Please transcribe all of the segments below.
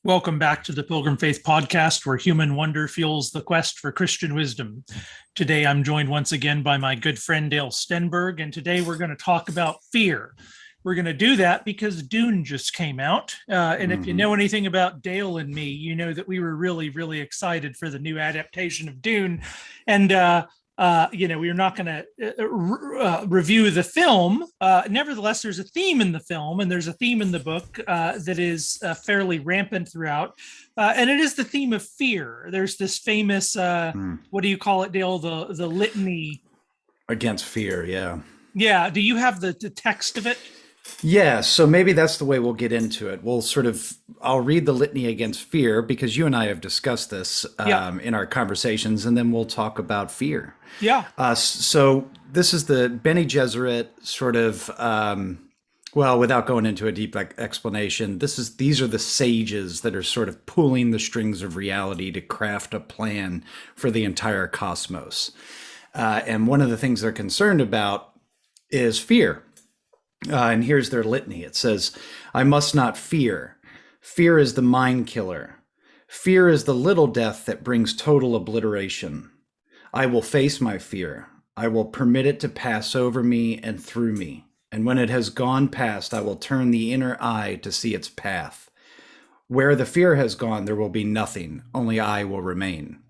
Welcome back to the Pilgrim Faith Podcast, where human wonder fuels the quest for Christian wisdom. Today, I'm joined once again by my good friend Dale Stenberg, and today we're going to talk about fear. We're going to do that because Dune just came out. And if you know anything about Dale and me, you know that we were really, really excited for the new adaptation of Dune. And we're not going to review the film. Nevertheless, there's a theme in the film, and there's a theme in the book that is fairly rampant throughout, and it is the theme of fear. There's this famous, what do you call it, Dale? The litany against fear. Yeah. Yeah. Do you have the text of it? Yeah, so maybe that's the way we'll get into it. I'll read the litany against fear because you and I have discussed this in our conversations, and then we'll talk about fear. Yeah. So this is the Bene Gesserit sort of, without going into a deep explanation, these are the sages that are sort of pulling the strings of reality to craft a plan for the entire cosmos. And one of the things they're concerned about is fear. And here's their litany. It says, I must not fear. Fear is the mind killer. Fear is the little death that brings total obliteration. I will face my fear. I will permit it to pass over me and through me. And when it has gone past, I will turn the inner eye to see its path. Where the fear has gone, there will be nothing. Only I will remain.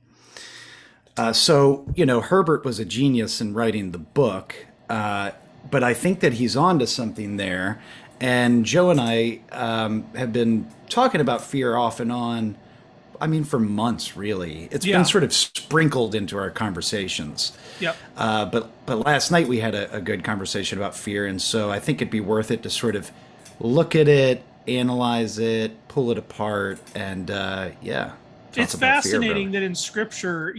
Herbert was a genius in writing the book. But I think that he's on to something there. And Joe and I have been talking about fear off and on, for months, really. It's been sort of sprinkled into our conversations. Yep. But last night we had a good conversation about fear. And so I think it'd be worth it to sort of look at it, analyze it, pull it apart, and it's fascinating that in Scripture,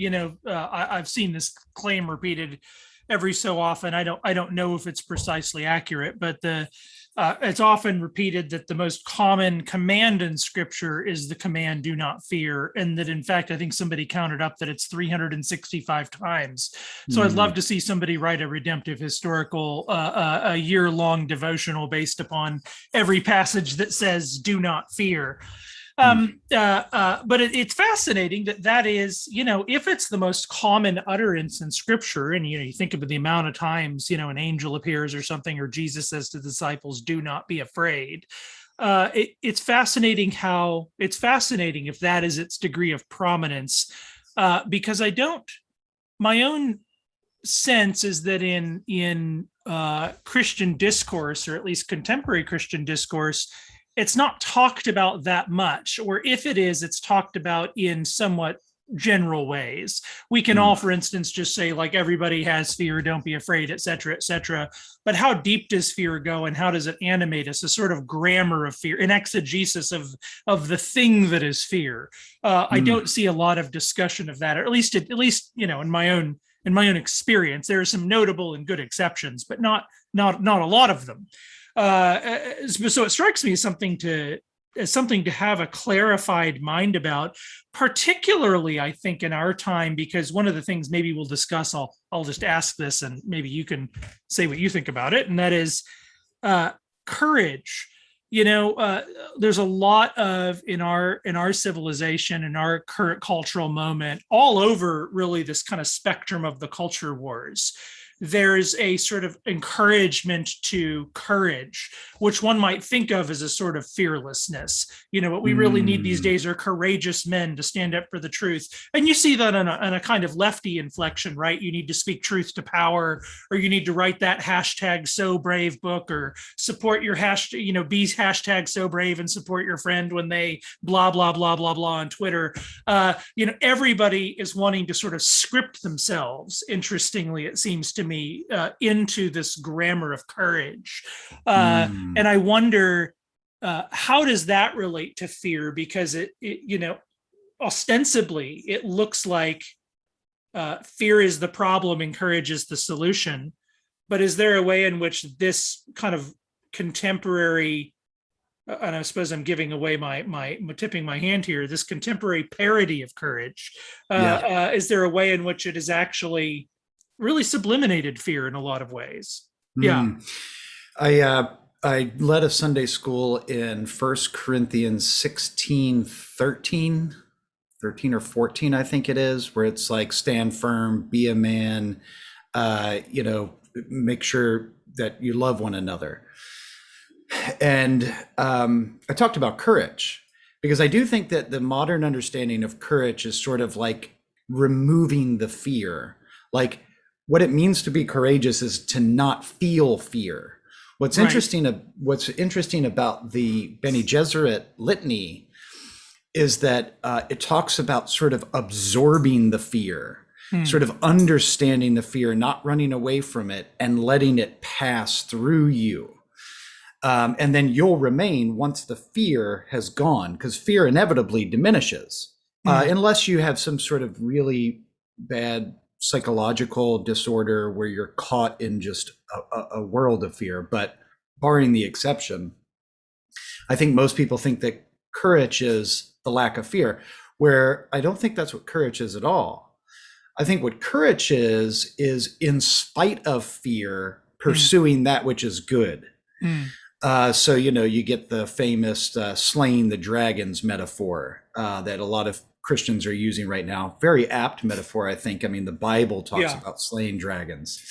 I've seen this claim repeated every so often. I don't know if it's precisely accurate, but it's often repeated that the most common command in Scripture is the command, do not fear. And that, in fact, I think somebody counted up that it's 365 times. So I'd love to see somebody write a redemptive historical, a year-long devotional based upon every passage that says, do not fear. But it's fascinating that is, if it's the most common utterance in Scripture, and you think about the amount of times, an angel appears or something, or Jesus says to the disciples, "Do not be afraid." It's fascinating if that is its degree of prominence, because my own sense is that in Christian discourse, or at least contemporary Christian discourse, it's not talked about that much, or if it is, it's talked about in somewhat general ways. We can all, for instance, just say, like, everybody has fear, don't be afraid, et cetera, et cetera. But how deep does fear go, and how does it animate us? A sort of grammar of fear, an exegesis of the thing that is fear. I don't see a lot of discussion of that, or at least in my own experience. There are some notable and good exceptions, but not a lot of them. So it strikes me as something to have a clarified mind about, particularly, I think, in our time, because one of the things maybe we'll discuss, I'll just ask this and maybe you can say what you think about it, and that is courage. There's a lot of in our civilization, in our current cultural moment, all over really this kind of spectrum of the culture wars. There's a sort of encouragement to courage, which one might think of as a sort of fearlessness. What we really need these days are courageous men to stand up for the truth. And you see that on a kind of lefty inflection, right? You need to speak truth to power, or you need to write that hashtag so brave book, or support your hashtag, be hashtag so brave and support your friend when they blah, blah, blah, blah, blah on Twitter. Everybody is wanting to sort of script themselves, interestingly, it seems to me, into this grammar of courage. And I wonder, how does that relate to fear? Because it ostensibly, it looks like fear is the problem and courage is the solution. But is there a way in which this kind of contemporary, and I suppose I'm giving away my tipping my hand here, this contemporary parody of courage, is there a way in which it is actually really subliminated fear in a lot of ways? Yeah. I I led a Sunday school in 1 Corinthians 16, 13 or 14, I think it is, where it's like, stand firm, be a man, make sure that you love one another. And I talked about courage, because I do think that the modern understanding of courage is sort of like removing the fear. Like, what it means to be courageous is to not feel fear. What's interesting about the Bene Gesserit litany is that it talks about sort of absorbing the fear, sort of understanding the fear, not running away from it, and letting it pass through you. And then you'll remain once the fear has gone, because fear inevitably diminishes, unless you have some sort of really bad psychological disorder where you're caught in just a world of fear. But barring the exception, I think most people think that courage is the lack of fear, where I don't think that's what courage is at all. I think what courage is in spite of fear, pursuing that which is good. So, you get the famous slaying the dragons metaphor that a lot of Christians are using right now. Very apt metaphor, I think. I mean, the Bible talks about slaying dragons.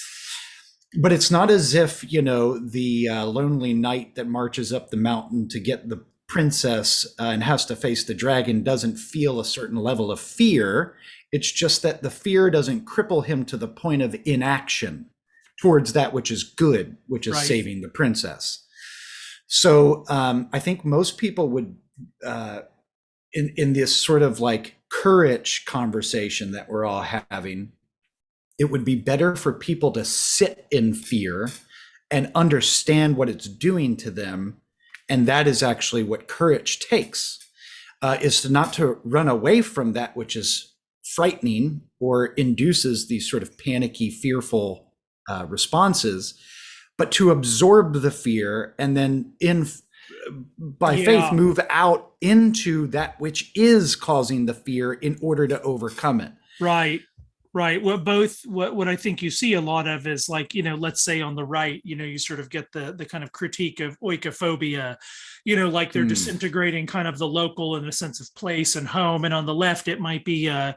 But it's not as if, the lonely knight that marches up the mountain to get the princess and has to face the dragon doesn't feel a certain level of fear. It's just that the fear doesn't cripple him to the point of inaction towards that which is good, which is saving the princess. So I think most people would, in this sort of like courage conversation that we're all having, it would be better for people to sit in fear and understand what it's doing to them. And that is actually what courage takes, is to not to run away from that which is frightening or induces these sort of panicky, fearful responses, but to absorb the fear and then by faith move out into that which is causing the fear in order to overcome it. Right. Well, what I think you see a lot of is like, let's say on the right, you sort of get the kind of critique of oikophobia, like they're disintegrating kind of the local in a sense of place and home. And on the left, it might be a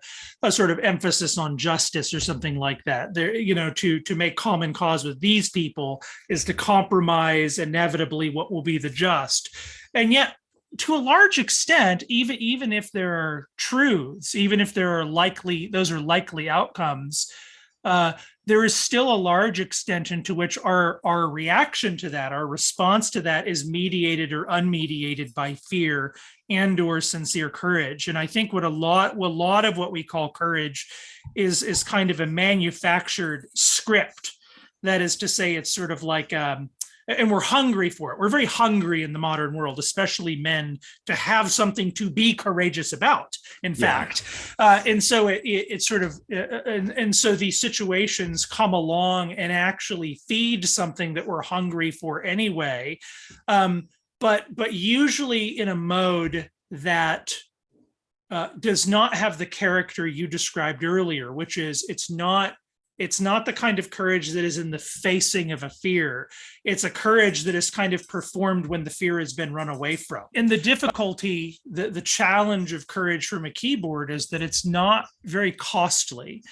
sort of emphasis on justice or something like that. There, to make common cause with these people is to compromise inevitably what will be the just. And yet, to a large extent, even if there are truths, even if there are those are likely outcomes, there is still a large extent into which our reaction to that, our response to that, is mediated or unmediated by fear and or sincere courage. And I think what a lot of what we call courage is kind of a manufactured script. That is to say, it's sort of like and we're hungry for it. We're very hungry in the modern world, especially men, to have something to be courageous about, in fact. And so it's sort of, and so these situations come along and actually feed something that we're hungry for anyway. But usually in a mode that does not have the character you described earlier, which is it's not the kind of courage that is in the facing of a fear. It's a courage that is kind of performed when the fear has been run away from. And the difficulty, the challenge of courage from a keyboard is that it's not very costly.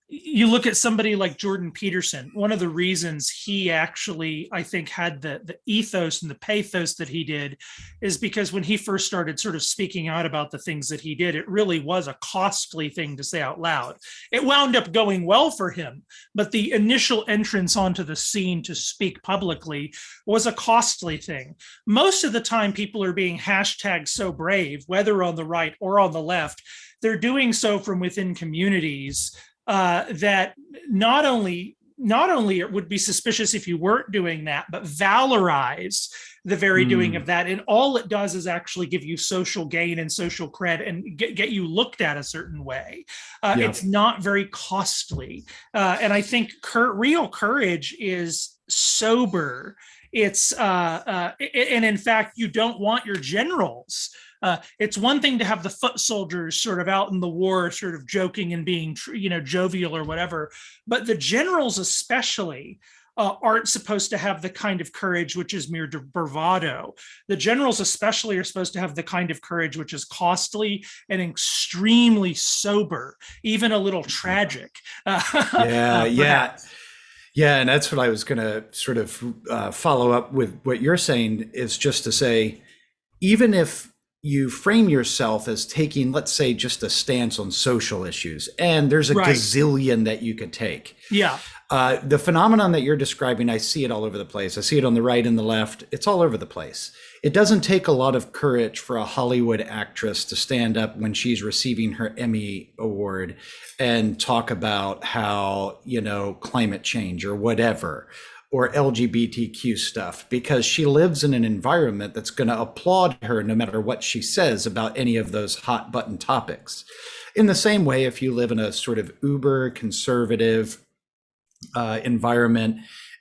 You look at somebody like Jordan Peterson, one of the reasons he actually, I think, had the ethos and the pathos that he did is because when he first started sort of speaking out about the things that he did, it really was a costly thing to say out loud. It wound up going well for him, but the initial entrance onto the scene to speak publicly was a costly thing. Most of the time, people are being hashtag so brave, whether on the right or on the left. They're doing so from within communities that not only it would be suspicious if you weren't doing that, but valorize the very doing of that. And all it does is actually give you social gain and social cred and get you looked at a certain way. It's not very costly. And I think real courage is sober. It's and in fact, you don't want your generals. It's one thing to have the foot soldiers sort of out in the war, sort of joking and being, jovial or whatever. But the generals especially aren't supposed to have the kind of courage which is mere bravado. The generals especially are supposed to have the kind of courage which is costly and extremely sober, even a little tragic. Yeah. And that's what I was going to sort of follow up with. What you're saying is just to say, even if you frame yourself as taking, let's say, just a stance on social issues, and there's a gazillion that you could take. Yeah. The phenomenon that you're describing, I see it all over the place. I see it on the right and the left. It's all over the place. It doesn't take a lot of courage for a Hollywood actress to stand up when she's receiving her Emmy award and talk about how, climate change or whatever, or LGBTQ stuff, because she lives in an environment that's going to applaud her no matter what she says about any of those hot button topics. In the same way, if you live in a sort of uber conservative environment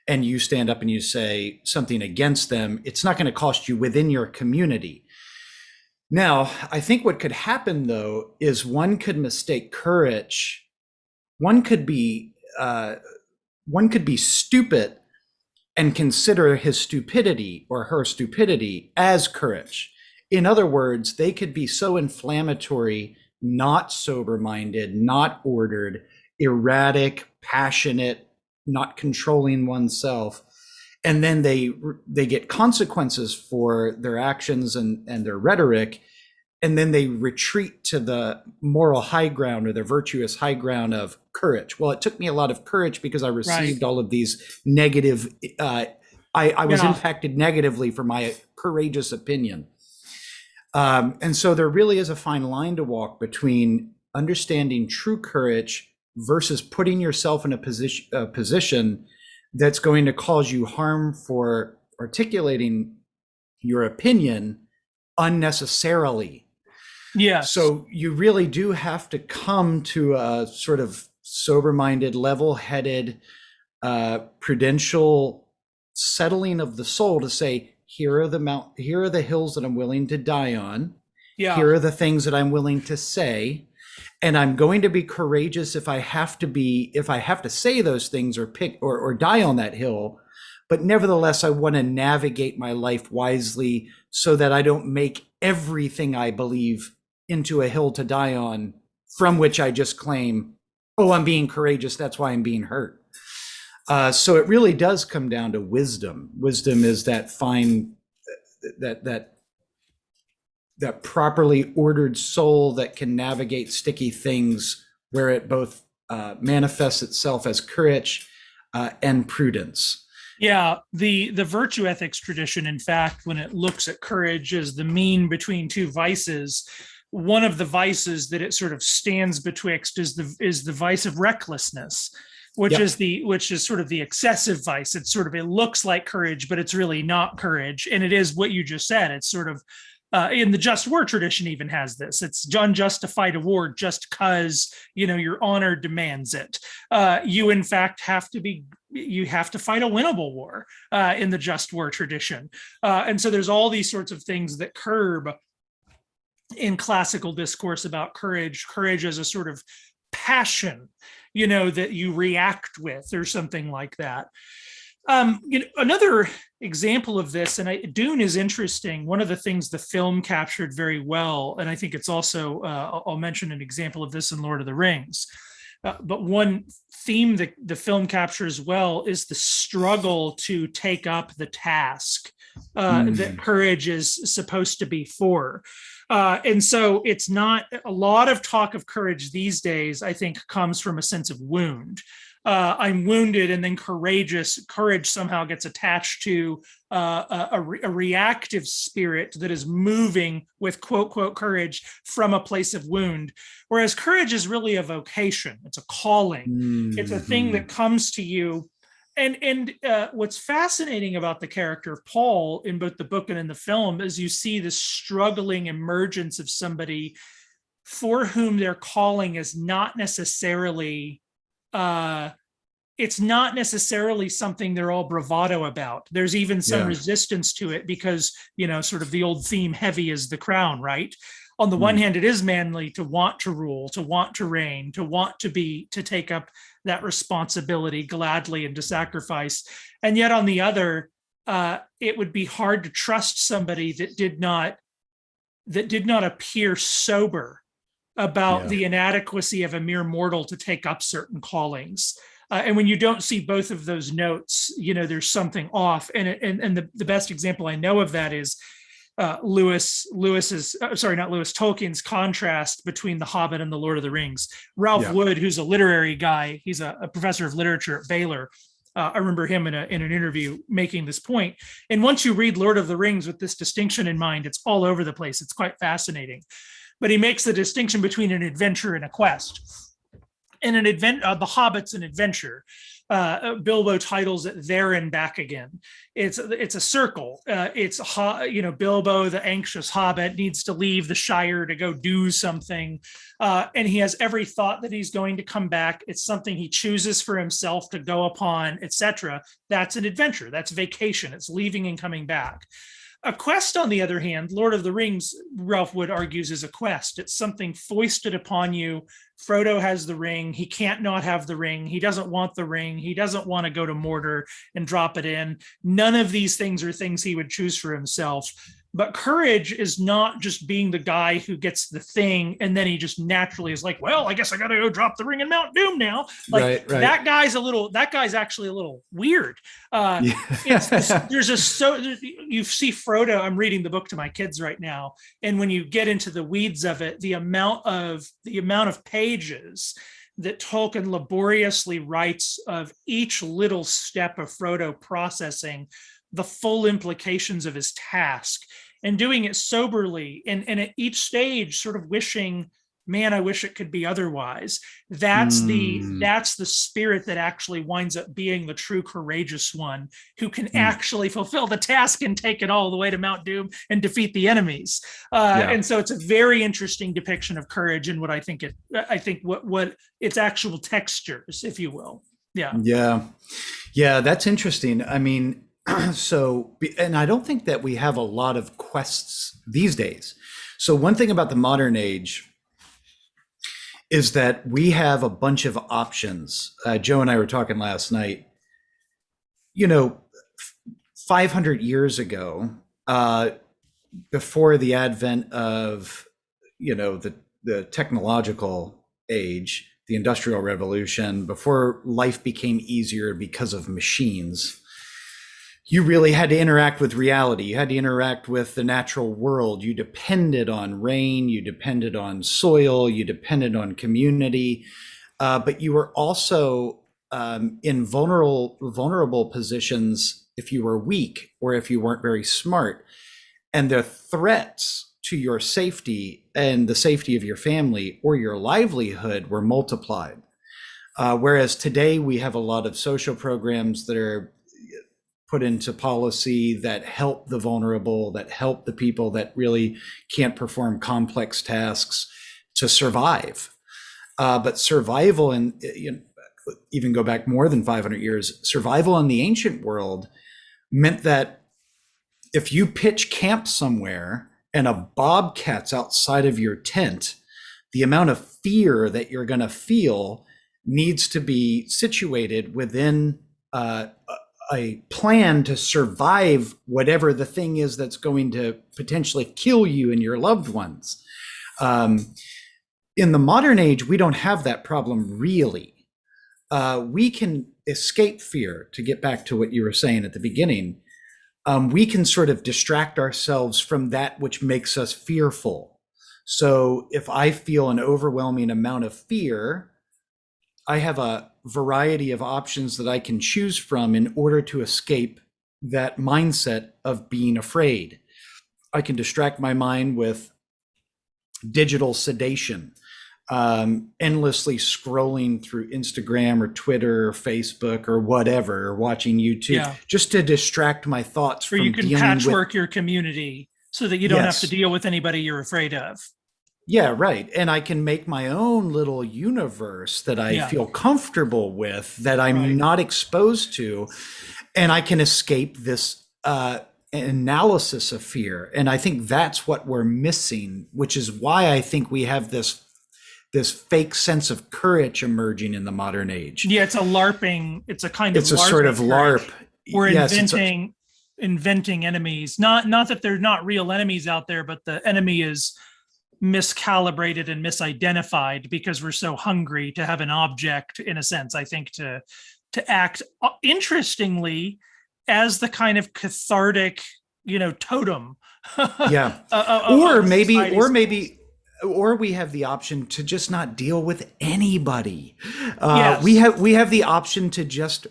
and you stand up and you say something against them, it's not going to cost you within your community. Now, I think what could happen, though, is one could mistake courage. One could be stupid and consider his stupidity or her stupidity as courage. In other words, they could be so inflammatory, not sober-minded, not ordered, erratic, passionate, not controlling oneself, and then they get consequences for their actions and their rhetoric, and then they retreat to the moral high ground or the virtuous high ground of courage. Well, it took me a lot of courage because I received all of these negative, I was impacted negatively for my courageous opinion. And so there really is a fine line to walk between understanding true courage versus putting yourself in a position that's going to cause you harm for articulating your opinion unnecessarily. Yes. So you really do have to come to a sort of sober-minded, level-headed, prudential settling of the soul to say, here are the hills that I'm willing to die on. Yeah. Here are the things that I'm willing to say. And I'm going to be courageous if I have to say those things or die on that hill. But nevertheless, I want to navigate my life wisely so that I don't make everything I believe into a hill to die on, from which I just claim, oh, I'm being courageous, that's why I'm being hurt. So it really does come down to wisdom. Wisdom is that fine, that properly ordered soul that can navigate sticky things, where it both manifests itself as courage and prudence. Yeah, the virtue ethics tradition, in fact, when it looks at courage as the mean between two vices, one of the vices that it sort of stands betwixt is the vice of recklessness, which is sort of the excessive vice. It looks like courage, but it's really not courage, and it is what you just said. It's sort of in the just war tradition even has this. It's unjust to fight a war just because your honor demands it. You in fact have to fight a winnable war in the just war tradition. And so there's all these sorts of things that curb in classical discourse about courage as a sort of passion, that you react with or something like that. Another example of this, and Dune is interesting. One of the things the film captured very well, and I think it's also, I'll mention an example of this in Lord of the Rings. But one theme that the film captures well is the struggle to take up the task that courage is supposed to be for. And so it's not a lot of talk of courage these days, I think, comes from a sense of wound. I'm wounded, and then courage somehow gets attached to a reactive spirit that is moving with quote, quote, courage from a place of wound. Whereas courage is really a vocation. It's a calling. It's a thing that comes to you. And what's fascinating about the character of Paul in both the book and in the film is you see this struggling emergence of somebody for whom their calling is not necessarily it's not necessarily something they're all bravado about. There's even some resistance to it because, sort of the old theme, heavy is the crown, right? On the one hand, it is manly to want to rule, to want to reign, to want to take up that responsibility gladly and to sacrifice. And yet on the other, it would be hard to trust somebody that did not appear sober about the inadequacy of a mere mortal to take up certain callings. And when you don't see both of those notes, there's something off. And the best example I know of that is Tolkien's contrast between The Hobbit and The Lord of the Rings. Ralph Wood, who's a literary guy, he's a professor of literature at Baylor. I remember him in an interview making this point. And once you read Lord of the Rings with this distinction in mind, it's all over the place. It's quite fascinating. But he makes the distinction between an adventure and a quest. And The Hobbit's an adventure. Bilbo titles it There and Back Again. It's a circle. Bilbo, the anxious hobbit, needs to leave the Shire to go do something. And he has every thought that he's going to come back. It's something he chooses for himself to go upon, etc. That's an adventure. That's vacation. It's leaving and coming back. A quest, on the other hand, Lord of the Rings, Ralph Wood argues, is a quest. It's something foisted upon you. Frodo has the ring. He can't not have the ring. He doesn't want the ring. He doesn't want to go to Mordor and drop it in. None of these things are things he would choose for himself. But courage is not just being the guy who gets the thing and then he just naturally is like, well, I guess I got to go drop the ring in Mount Doom now. Like right. That guy's actually a little weird. You see Frodo. I'm reading the book to my kids right now, and when you get into the weeds of it, the amount of pages that Tolkien laboriously writes of each little step of Frodo processing the full implications of his task and doing it soberly and at each stage sort of wishing, man, I wish it could be otherwise. That's the spirit that actually winds up being the true courageous one who can actually fulfill the task and take it all the way to Mount Doom and defeat the enemies. And so it's a very interesting depiction of courage and what what its actual textures, if you will. Yeah, that's interesting. I mean, and I don't think that we have a lot of quests these days. So one thing about the modern age is that we have a bunch of options. Joe and I were talking last night, 500 years ago, before the advent of, the technological age, the Industrial Revolution, before life became easier because of machines, you really had to interact with reality. You had to interact with the natural world. You depended on rain, you depended on soil, you depended on community, but you were also in vulnerable positions if you were weak or if you weren't very smart. And the threats to your safety and the safety of your family or your livelihood were multiplied. Whereas today we have a lot of social programs that are put into policy that help the vulnerable, that help the people that really can't perform complex tasks to survive. But survival, and even go back more than 500 years, survival in the ancient world meant that if you pitch camp somewhere and a bobcat's outside of your tent, the amount of fear that you're going to feel needs to be situated within a plan to survive whatever the thing is that's going to potentially kill you and your loved ones. In the modern age, we don't have that problem really. We can escape fear, to get back to what you were saying at the beginning. We can sort of distract ourselves from that which makes us fearful. So if I feel an overwhelming amount of fear, I have a variety of options that I can choose from in order to escape that mindset of being afraid. I can distract my mind with digital sedation, endlessly scrolling through Instagram or Twitter or Facebook or whatever, or watching YouTube, just to distract my thoughts. Or you can patchwork your community so that you don't have to deal with anybody you're afraid of. Yeah, right. And I can make my own little universe that I feel comfortable with, that I'm not exposed to. And I can escape this analysis of fear. And I think that's what we're missing, which is why I think we have this fake sense of courage emerging in the modern age. Yeah, it's a LARPing. It's a kind of it's a sort of LARP. We're inventing enemies. Not that they're not real enemies out there, but the enemy is miscalibrated and misidentified because we're so hungry to have an object, in a sense, I think, to act interestingly as the kind of cathartic, totem. Yeah. Or we have the option to just not deal with anybody. Yes. We have the option to just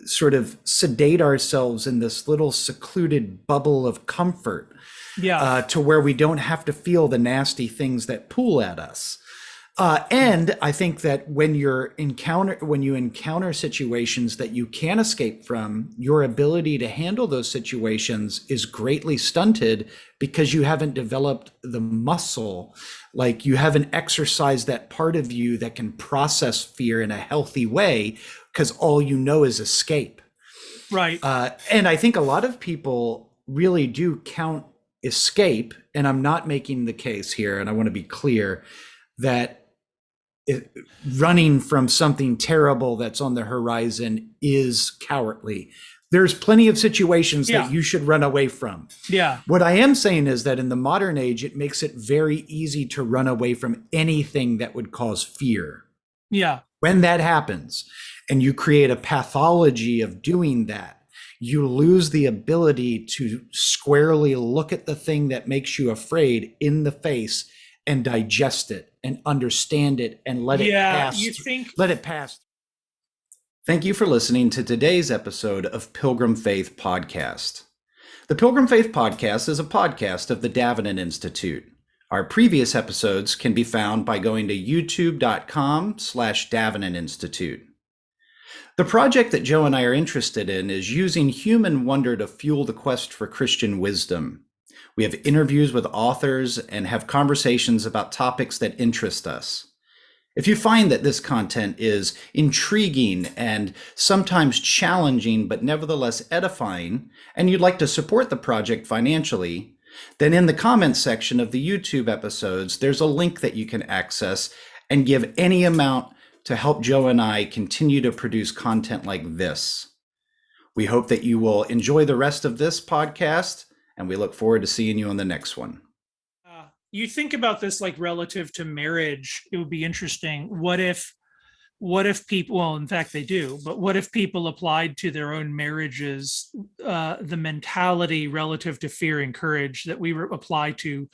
sort of sedate ourselves in this little secluded bubble of comfort, to where we don't have to feel the nasty things that pull at us. And I think that when you encounter situations that you can escape from, your ability to handle those situations is greatly stunted because you haven't developed the muscle, like you haven't exercised that part of you that can process fear in a healthy way, because all you know is escape. Right. And I think a lot of people really do count escape, and I'm not making the case here, and I want to be clear that running from something terrible that's on the horizon is cowardly. There's plenty of situations that you should run away from. Yeah. What I am saying is that in the modern age, it makes it very easy to run away from anything that would cause fear. Yeah. When that happens and you create a pathology of doing that, you lose the ability to squarely look at the thing that makes you afraid in the face and digest it and understand it and let it pass. Let it pass. Thank you for listening to today's episode of Pilgrim Faith Podcast. The Pilgrim Faith Podcast is a podcast of the Davenant Institute. Our previous episodes can be found by going to youtube.com/Davenant Institute. The project that Joe and I are interested in is using human wonder to fuel the quest for Christian wisdom. We have interviews with authors and have conversations about topics that interest us. If you find that this content is intriguing and sometimes challenging, but nevertheless edifying, and you'd like to support the project financially, then in the comments section of the YouTube episodes, there's a link that you can access and give any amount to help Joe and I continue to produce content like this. We hope that you will enjoy the rest of this podcast, and we look forward to seeing you on the next one. You think about this like relative to marriage, it would be interesting. What if people, well, in fact they do, but what if people applied to their own marriages the mentality relative to fear and courage that we apply to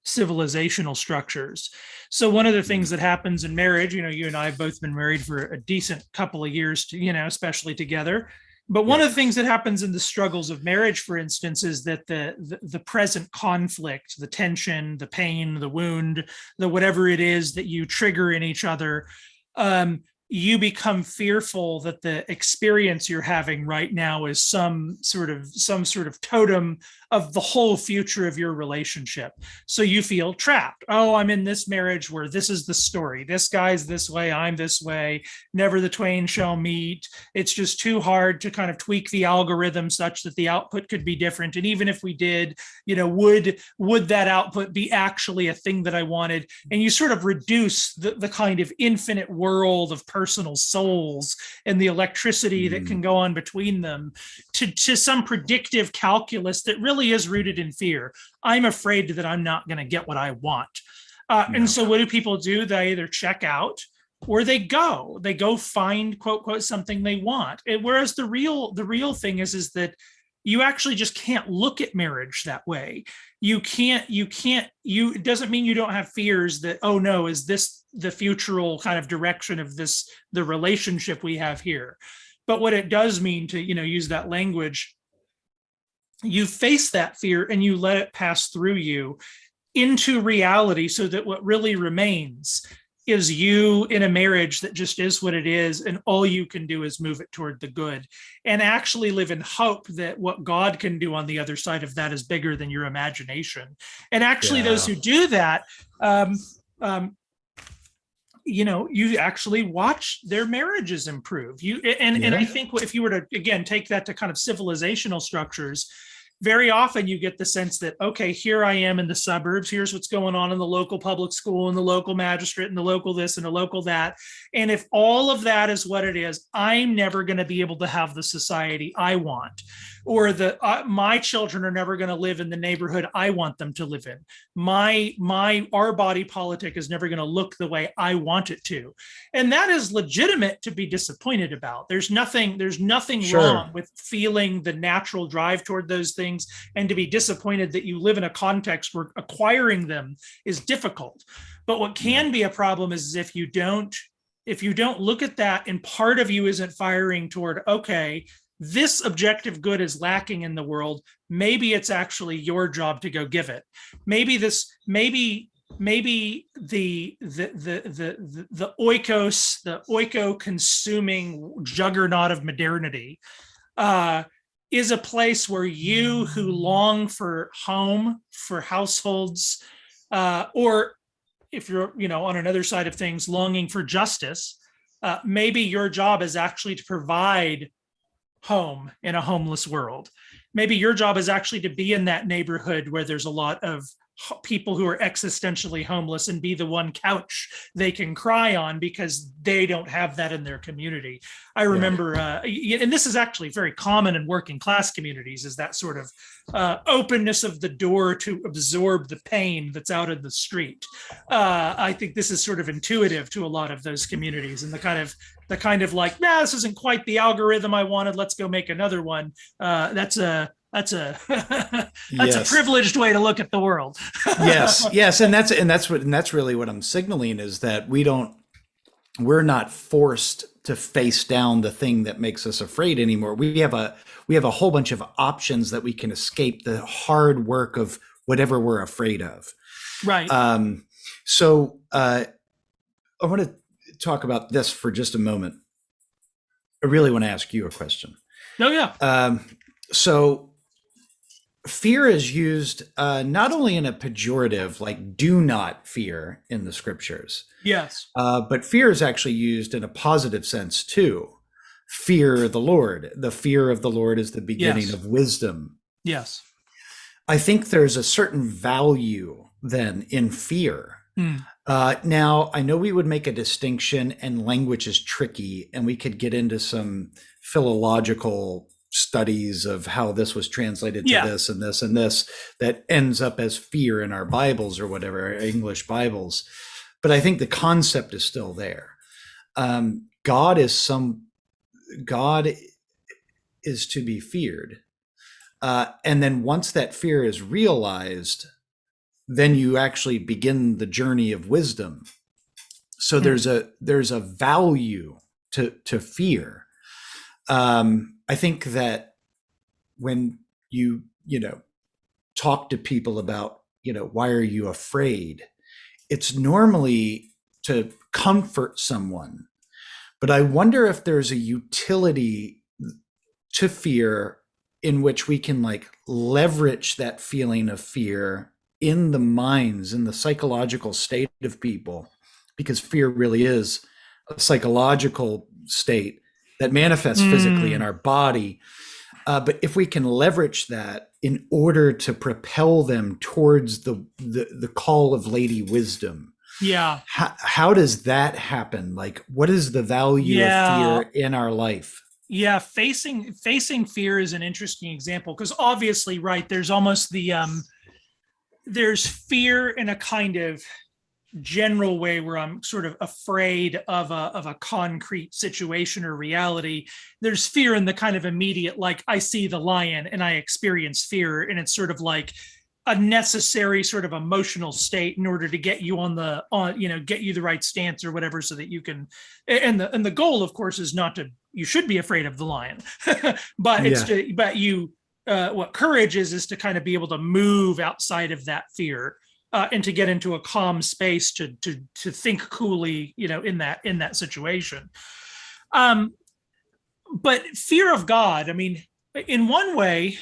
civilizational structures? So one of the things that happens in marriage, you and I have both been married for a decent couple of years, especially together. But one of the things that happens in the struggles of marriage, for instance, is that the present conflict, the tension, the pain, the wound, the whatever it is that you trigger in each other, you become fearful that the experience you're having right now is some sort of totem of the whole future of your relationship. So you feel trapped. Oh, I'm in this marriage where this is the story. This guy's this way, I'm this way. Never the twain shall meet. It's just too hard to kind of tweak the algorithm such that the output could be different. And even if we did, would that output be actually a thing that I wanted? And you sort of reduce the kind of infinite world of personal souls and the electricity that can go on between them to some predictive calculus that really is rooted in fear. I'm afraid that I'm not going to get what I want. And so what do people do? They either check out or they go find, quote, quote, something they want. Whereas the real thing is that you actually just can't look at marriage that way. It doesn't mean you don't have fears that, oh no, is this the futural kind of direction of the relationship we have here? But what it does mean to, use that language, you face that fear and you let it pass through you into reality, so that what really remains is you in a marriage that just is what it is, and all you can do is move it toward the good and actually live in hope that what God can do on the other side of that is bigger than your imagination. And actually those who do that, you actually watch their marriages improve. And I think if you were to, again, take that to kind of civilizational structures, very often you get the sense that, okay, here I am in the suburbs. Here's what's going on in the local public school and the local magistrate and the local this and the local that. And if all of that is what it is, I'm never going to be able to have the society I want, or my children are never going to live in the neighborhood I want them to live in. Our body politic is never going to look the way I want it to. And that is legitimate to be disappointed about. There's nothing Sure. wrong with feeling the natural drive toward those things, and to be disappointed that you live in a context where acquiring them is difficult. But what can be a problem is if you don't look at that, and part of you isn't firing toward, okay, this objective good is lacking in the world. Maybe it's actually your job to go give it. Maybe the oikos, the oiko consuming juggernaut of modernity is a place where you who long for home, for households, or if you're, on another side of things, longing for justice, maybe your job is actually to provide home in a homeless world. Maybe your job is actually to be in that neighborhood where there's a lot of people who are existentially homeless, and be the one couch they can cry on because they don't have that in their community. I remember, and this is actually very common in working class communities, is that sort of openness of the door to absorb the pain that's out in the street. I think this is sort of intuitive to a lot of those communities, and the kind of like, this isn't quite the algorithm I wanted, let's go make another one. That's a privileged way to look at the world. yes, and that's really what I'm signaling, is that we're not forced to face down the thing that makes us afraid anymore. We have a whole bunch of options that we can escape the hard work of whatever we're afraid of. Right. So I want to talk about this for just a moment. I really want to ask you a question. Oh, yeah. So fear is used not only in a pejorative, like do not fear in the scriptures. Yes. But fear is actually used in a positive sense too. Fear the Lord. The fear of the Lord is the beginning of wisdom. Yes. I think there's a certain value then in fear. Now, I know we would make a distinction, and language is tricky, and we could get into some philological studies of how this was translated to this and this and this that ends up as fear in our Bibles or whatever, our English Bibles. But I think the concept is still there. God is to be feared. And then once that fear is realized, then you actually begin the journey of wisdom. So there's a value to fear. I think that when you talk to people about, why are you afraid? It's normally to comfort someone. But I wonder if there's a utility to fear in which we can leverage that feeling of fear in the minds, in the psychological state of people, because fear really is a psychological state that manifests physically in our body. But if we can leverage that in order to propel them towards the call of Lady Wisdom, how does that happen? What is the value of fear in our life? Yeah, facing fear is an interesting example, because obviously, right, there's almost there's fear in a kind of general way where I'm sort of afraid of a concrete situation or reality. There's fear in the kind of immediate, I see the lion and I experience fear, and it's sort of like a necessary sort of emotional state in order to get you get you the right stance or whatever, so that you can, and the goal of course is not to, you should be afraid of the lion, but what courage is to kind of be able to move outside of that fear, and to get into a calm space to think coolly, in that situation. But fear of God, I mean, in one way,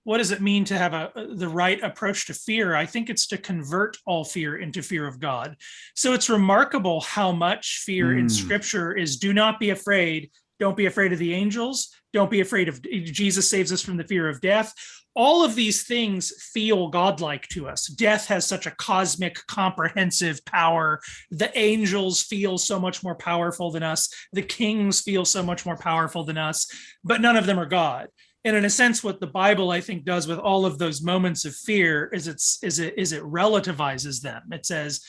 what does it mean to have the right approach to fear? I think it's to convert all fear into fear of God. So it's remarkable how much fear in Scripture is do not be afraid, Don't be afraid of the angels. Don't be afraid of Jesus saves us from the fear of death. All of these things feel godlike to us. Death has such a cosmic, comprehensive power. The angels feel so much more powerful than us. The kings feel so much more powerful than us, but none of them are God. And in a sense, what the Bible, I think, does with all of those moments of fear is it relativizes them. It says,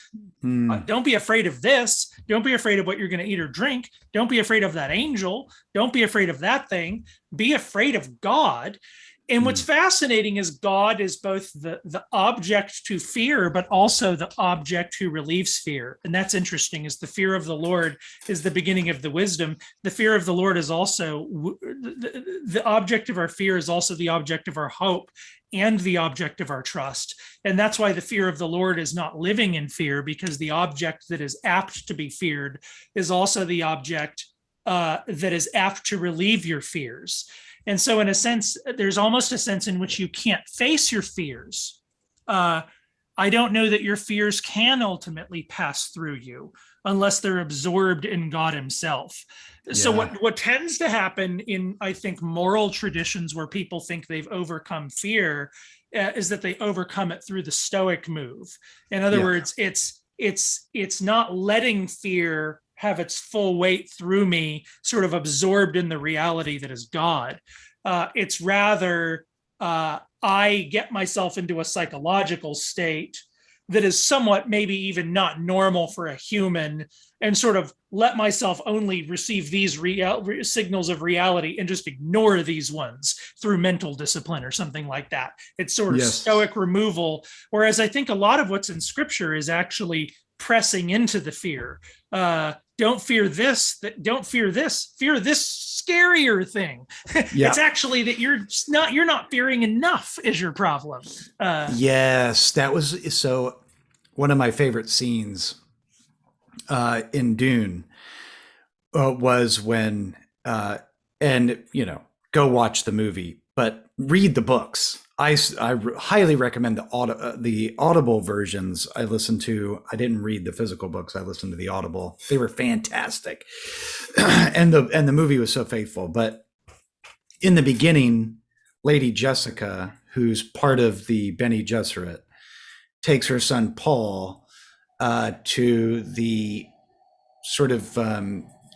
don't be afraid of this. Don't be afraid of what you're going to eat or drink. Don't be afraid of that angel. Don't be afraid of that thing. Be afraid of God. And what's fascinating is God is both the object to fear, but also the object who relieves fear. And that's interesting, is the fear of the Lord is the beginning of the wisdom. The fear of the Lord is also, the object of our fear is also the object of our hope and the object of our trust. And that's why the fear of the Lord is not living in fear, because the object that is apt to be feared is also the object that is apt to relieve your fears. And so in a sense, there's almost a sense in which you can't face your fears. I don't know that your fears can ultimately pass through you unless they're absorbed in God himself. Yeah. So what tends to happen in, I think, moral traditions where people think they've overcome fear is that they overcome it through the Stoic move. In other words, it's not letting fear have its full weight through me, sort of absorbed in the reality that is God. It's rather, I get myself into a psychological state that is somewhat maybe even not normal for a human, and sort of let myself only receive these signals of reality and just ignore these ones through mental discipline or something like that. It's sort of Stoic removal. Whereas I think a lot of what's in scripture is actually pressing into the fear. Don't fear this, don't fear this, fear this scarier thing. It's actually that you're not fearing enough is your problem. Yes, that was so one of my favorite scenes in Dune was when and go watch the movie, but read the books. I highly recommend the Audible versions I listened to. I didn't read the physical books. I listened to the Audible. They were fantastic. and the movie was so faithful. But in the beginning, Lady Jessica, who's part of the Bene Gesserit, takes her son Paul to the sort of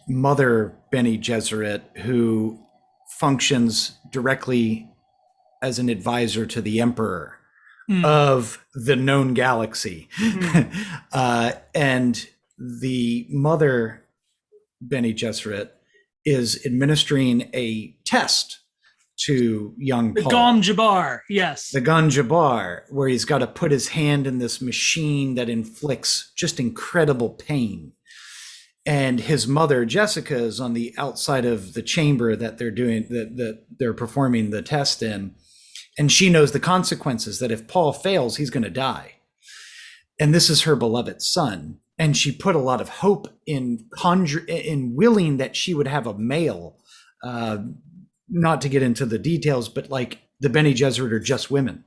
mother Bene Gesserit, who functions directly as an advisor to the emperor of the known galaxy. And the mother Bene Gesserit is administering a test to young Paul. The Gom Jabbar, yes. The Gom Jabbar, where he's got to put his hand in this machine that inflicts just incredible pain. And his mother, Jessica, is on the outside of the chamber that they're performing the test in. And she knows the consequences, that if Paul fails, he's going to die. And this is her beloved son. And she put a lot of hope in willing that she would have a male, not to get into the details, but like the Bene Gesserit are just women.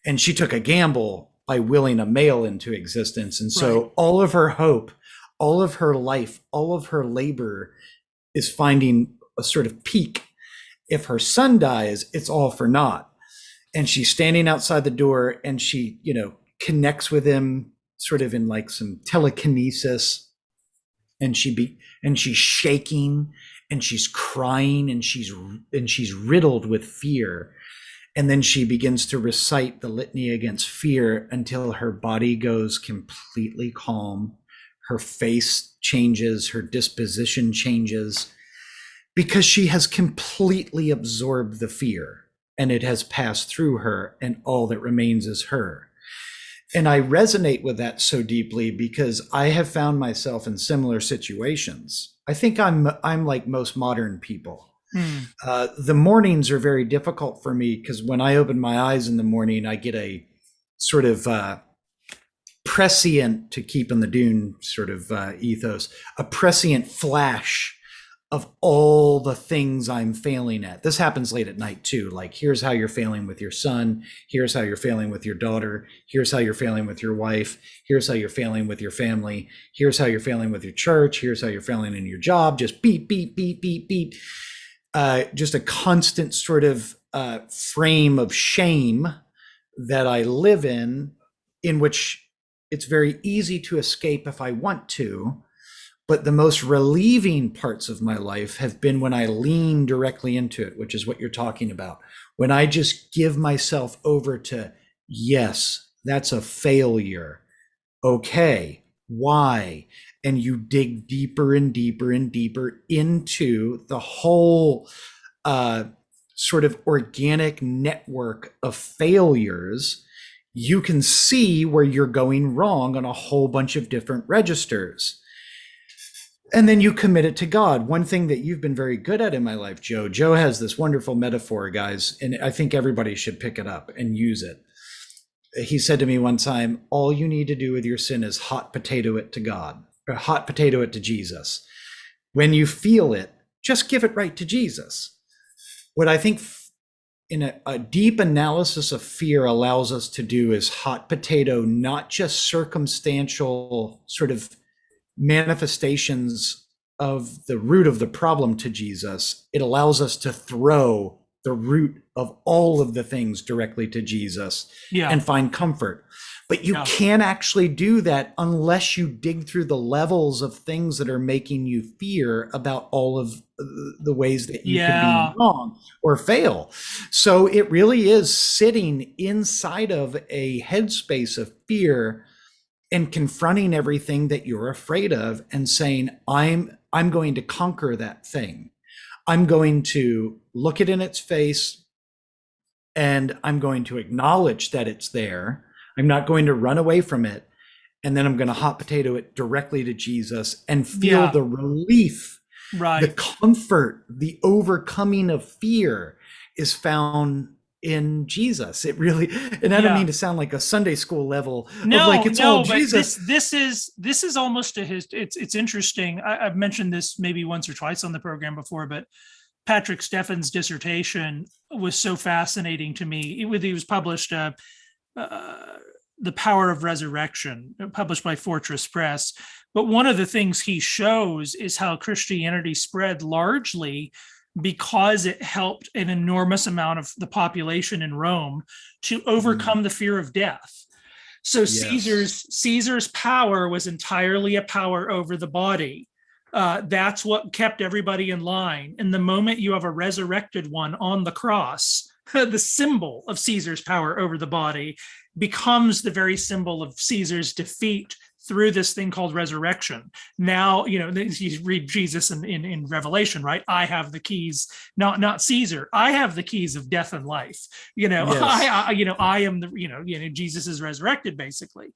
And she took a gamble by willing a male into existence. And so all of her hope, all of her life, all of her labor is finding a sort of peak. If her son dies, it's all for naught. And she's standing outside the door and she, connects with him sort of in like some telekinesis. And she's shaking and she's crying and she's riddled with fear. And then she begins to recite the litany against fear until her body goes completely calm. Her face changes, her disposition changes, because she has completely absorbed the fear. And it has passed through her, and all that remains is her. And I resonate with that so deeply because I have found myself in similar situations. I think I'm like most modern people. The mornings are very difficult for me because when I open my eyes in the morning, I get a sort of prescient, to keep in the Dune sort of ethos, a prescient flash of all the things I'm failing at. This happens late at night too. Like, here's how you're failing with your son. Here's how you're failing with your daughter. Here's how you're failing with your wife. Here's how you're failing with your family. Here's how you're failing with your church. Here's how you're failing in your job. Just beep, beep, beep, beep, beep. Just a constant sort of frame of shame that I live in which it's very easy to escape if I want to. But the most relieving parts of my life have been when I lean directly into it, which is what you're talking about. When I just give myself over to, yes, that's a failure. Okay, why? And you dig deeper and deeper and deeper into the whole sort of organic network of failures. You can see where you're going wrong on a whole bunch of different registers. And then you commit it to God. One thing that you've been very good at in my life, Joe. Joe has this wonderful metaphor, guys, and I think everybody should pick it up and use it. He said to me one time, all you need to do with your sin is hot potato it to God, or hot potato it to Jesus. When you feel it, just give it right to Jesus. What I think in a deep analysis of fear allows us to do is hot potato, not just circumstantial sort of manifestations of the root of the problem to Jesus. It allows us to throw the root of all of the things directly to Jesus and find comfort. But you can't actually do that unless you dig through the levels of things that are making you fear about all of the ways that you can be wrong or fail. So it really is sitting inside of a headspace of fear and confronting everything that you're afraid of and saying, I'm going to conquer that thing. I'm going to look it in its face and I'm going to acknowledge that it's there. I'm not going to run away from it. And then I'm going to hot potato it directly to Jesus and feel the relief, the comfort, the overcoming of fear is found in Jesus. It really, and I don't mean to sound like a Sunday school level of like it's all Jesus. This is almost it's interesting. I've mentioned this maybe once or twice on the program before, but Patrick Steffen's dissertation was so fascinating to me. It was published, The Power of Resurrection, published by Fortress Press. But one of the things he shows is how Christianity spread largely because it helped an enormous amount of the population in Rome to overcome the fear of death. So Caesar's power was entirely a power over the body. That's what kept everybody in line. And the moment you have a resurrected one on the cross, the symbol of Caesar's power over the body becomes the very symbol of Caesar's defeat through this thing called resurrection. Now, you read Jesus in Revelation, right? I have the keys, not Caesar. I have the keys of death and life. I am the, Jesus is resurrected, basically.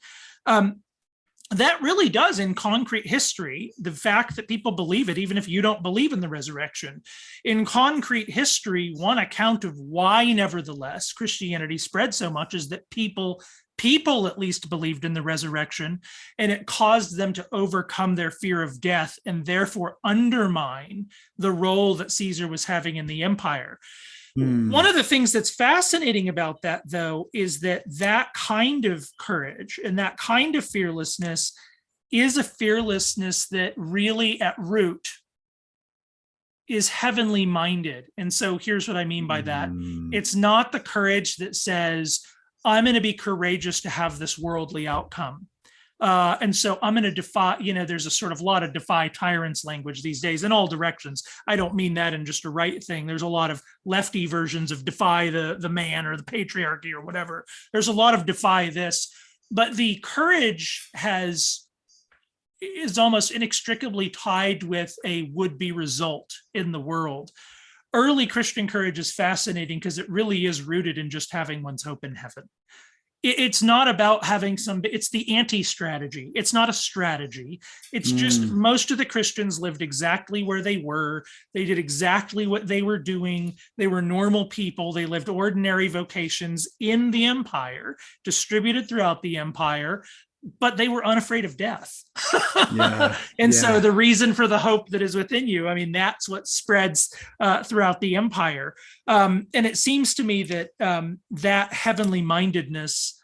That really does, in concrete history, the fact that people believe it, even if you don't believe in the resurrection, in concrete history, one account of why, nevertheless, Christianity spread so much is that people at least believed in the resurrection, and it caused them to overcome their fear of death and therefore undermine the role that Caesar was having in the empire. One of the things that's fascinating about that, though, is that kind of courage and that kind of fearlessness is a fearlessness that really at root is heavenly minded. And so here's what I mean by that. It's not the courage that says, I'm going to be courageous to have this worldly outcome. And so I'm going to defy, there's a sort of lot of defy tyrants language these days in all directions. I don't mean that in just a right thing. There's a lot of lefty versions of defy the man or the patriarchy or whatever. There's a lot of defy this, but the courage is almost inextricably tied with a would-be result in the world. Early Christian courage is fascinating because it really is rooted in just having one's hope in heaven. It's not about having it's the anti-strategy. It's not a strategy. It's just most of the Christians lived exactly where they were. They did exactly what they were doing. They were normal people. They lived ordinary vocations in the empire, distributed throughout the empire. but they were unafraid of death. Yeah. And Yeah. so the reason for the hope that is within you, I mean, that's what spreads throughout the empire. And it seems to me that that heavenly mindedness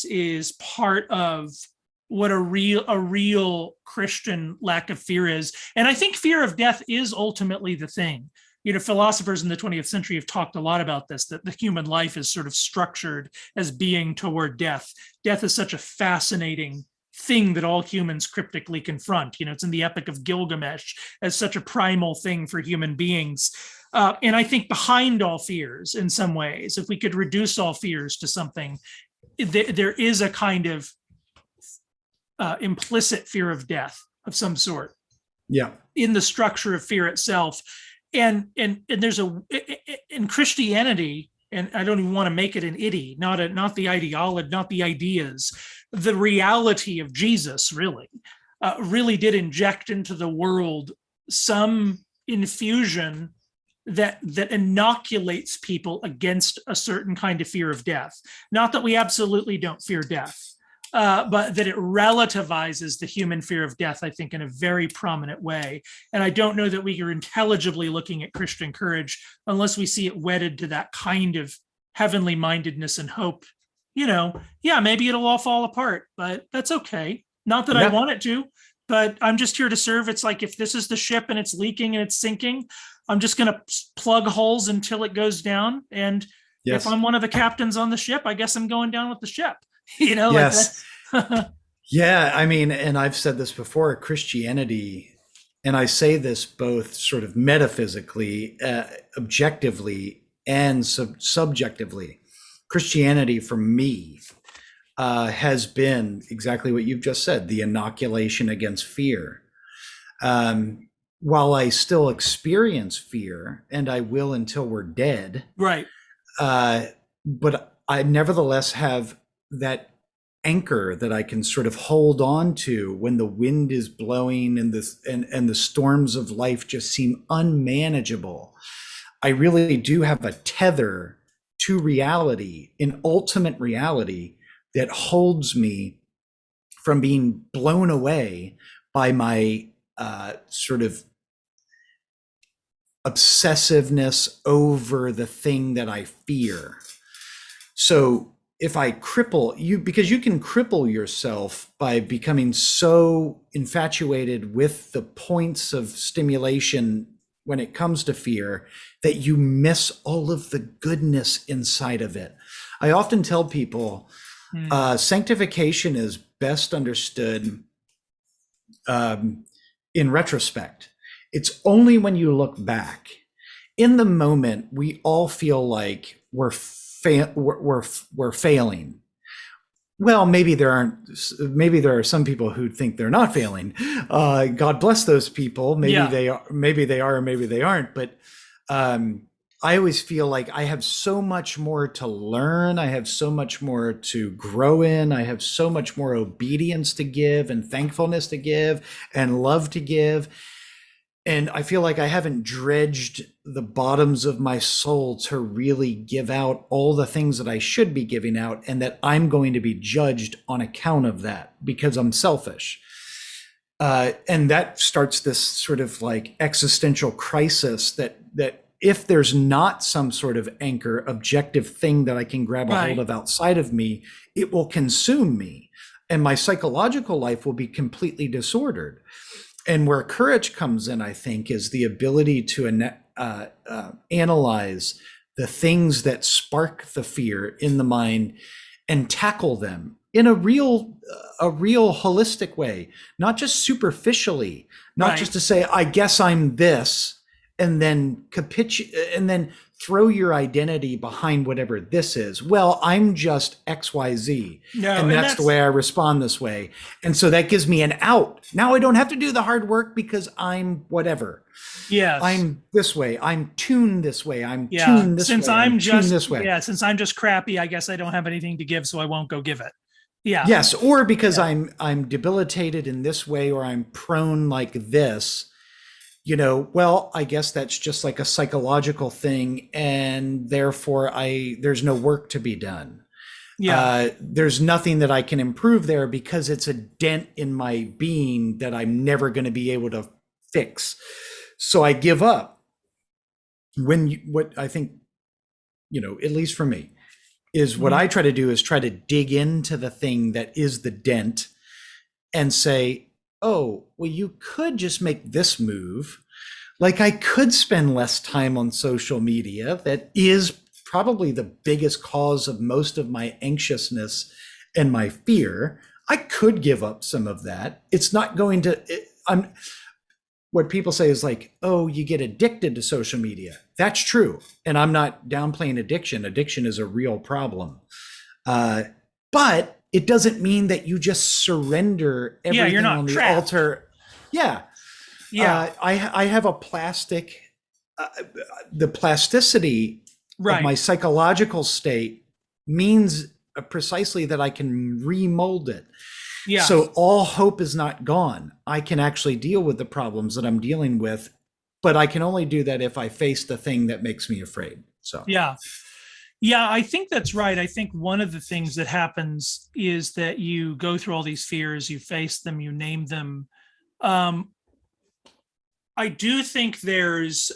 is part of what a real Christian lack of fear is. And I think fear of death is ultimately the thing. You know, philosophers in the 20th century have talked a lot about this, that the human life is sort of structured as being toward death. Death is such a fascinating thing that all humans cryptically confront. You know, it's in the Epic of Gilgamesh as such a primal thing for human beings. And I think behind all fears, in some ways, if we could reduce all fears to something, there is a kind of implicit fear of death of some sort. Yeah. In the structure of fear itself. And there's in Christianity, and I don't even want to make it an itty, not the ideology, not the ideas, the reality of Jesus really did inject into the world some infusion that inoculates people against a certain kind of fear of death. Not that we absolutely don't fear death, but that it relativizes the human fear of death, I think, in a very prominent way. And I don't know that we are intelligibly looking at Christian courage unless we see it wedded to that kind of heavenly mindedness and hope. You know, yeah, maybe it'll all fall apart, but that's okay. Not that I want it to, but I'm just here to serve. It's like, if this is the ship and it's leaking and it's sinking, I'm just going to plug holes until it goes down. And if I'm one of the captains on the ship, I guess I'm going down with the ship. You know, yes. Yeah, I mean, and I've said this before, Christianity, and I say this both sort of metaphysically, objectively, and subjectively. Christianity for me has been exactly what you've just said, the inoculation against fear. While I still experience fear, and I will until we're dead, right? But I nevertheless have that anchor that I can sort of hold on to when the wind is blowing and the storms of life just seem unmanageable. I really do have a tether to reality, an ultimate reality that holds me from being blown away by my sort of obsessiveness over the thing that I fear. So if I cripple you, because you can cripple yourself by becoming so infatuated with the points of stimulation when it comes to fear that you miss all of the goodness inside of it. I often tell people sanctification is best understood in retrospect. It's only when you look back. In the moment, we all feel like we're failing. Well, maybe there are some people who think they're not failing. God bless those people. Maybe they are, or maybe they aren't. But I always feel like I have so much more to learn. I have so much more to grow in. I have so much more obedience to give and thankfulness to give and love to give. And I feel like I haven't dredged the bottoms of my soul to really give out all the things that I should be giving out, and that I'm going to be judged on account of that because I'm selfish. And that starts this sort of like existential crisis that if there's not some sort of anchor, objective thing that I can grab a hold of outside of me, it will consume me. And my psychological life will be completely disordered. And where courage comes in, I think, is the ability to analyze the things that spark the fear in the mind and tackle them in a real holistic way, not just superficially, not just to say, I guess I'm this, and then and then throw your identity behind whatever this is. Well, I'm just XYZ. No, and that's the way I respond this way. And so that gives me an out. Now I don't have to do the hard work because I'm whatever. Yes. I'm this way. I'm tuned this way. I'm tuned this since way. I'm just this way. Yeah, since I'm just crappy, I guess I don't have anything to give, so I won't go give it. Yeah. Yes, or because I'm debilitated in this way, or I'm prone like this. You know, well, I guess that's just like a psychological thing, and therefore there's no work to be done. There's nothing that I can improve there because it's a dent in my being that I'm never going to be able to fix. So I give up. What I think, at least for me, is what I try to do is try to dig into the thing that is the dent and say, oh, well, you could just make this move. Like I could spend less time on social media. That is probably the biggest cause of most of my anxiousness and my fear. I could give up some of that. It's not going to, what people say is like, oh, you get addicted to social media. That's true. And I'm not downplaying addiction. Addiction is a real problem. But it doesn't mean that you just surrender everything you're not on the trapped. altar. Yeah. I have a the plasticity of my psychological state means precisely that I can remold it. Yeah. So all hope is not gone. I can actually deal with the problems that I'm dealing with, but I can only do that if I face the thing that makes me afraid. So yeah, I think that's right. I think one of the things that happens is that you go through all these fears, you face them, you name them. I do think there's,